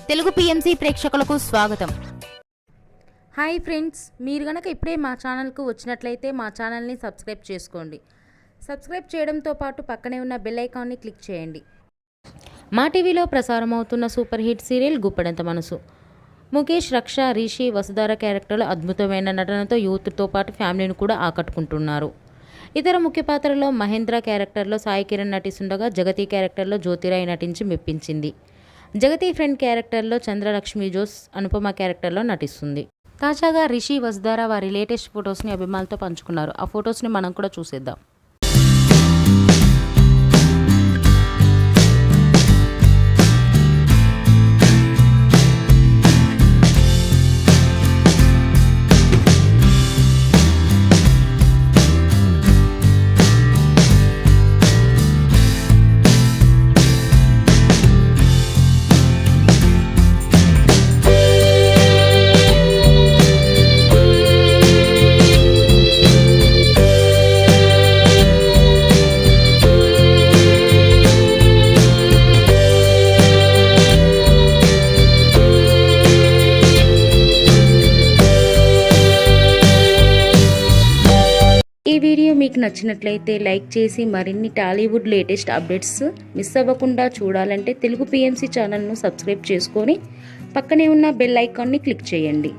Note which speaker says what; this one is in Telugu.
Speaker 1: తెలుగు పిఎంసి ప్రేక్షకులకు స్వాగతం.
Speaker 2: హాయ్ ఫ్రెండ్స్, మీరు గనక ఇప్పుడే మా ఛానల్కు వచ్చినట్లయితే మా ఛానల్ని సబ్స్క్రైబ్ చేసుకోండి. సబ్స్క్రైబ్ చేయడంతో పాటు పక్కనే ఉన్న బెల్ ఐకాన్ని క్లిక్ చేయండి. మా టీవీలో ప్రసారం అవుతున్న సూపర్ హిట్ సీరియల్ గుప్పెడంత మనసు. ముఖేష్, రక్ష, రిషి, వసుధార క్యారెక్టర్లు అద్భుతమైన నటనతో యూత్తో పాటు ఫ్యామిలీని కూడా ఆకట్టుకుంటున్నారు. ఇతర ముఖ్య పాత్రలో మహేంద్ర క్యారెక్టర్లో సాయి కిరణ్ నటిస్తుండగా జగతి క్యారెక్టర్లో జ్యోతిరాయ్ నటించి మెప్పించింది. జగతి ఫ్రెండ్ క్యారెక్టర్లో చంద్రలక్ష్మి జోస్ అనుపమ క్యారెక్టర్లో నటిస్తుంది. తాజాగా రిషి, వసుధార వారి లేటెస్ట్ ఫొటోస్ని అభిమానులతో పంచుకున్నారు. ఆ ఫొటోస్ని మనం కూడా చూసేద్దాం. ఈ వీడియో మీకు నచ్చినట్లయితే లైక్ చేసి మరిన్ని టాలీవుడ్ లేటెస్ట్ అప్డేట్స్ మిస్ అవ్వకుండా చూడాలంటే తెలుగు పిఎంసి ఛానల్ను సబ్స్క్రైబ్ చేసుకొని పక్కనే ఉన్న బెల్ ఐకాన్ని క్లిక్ చేయండి.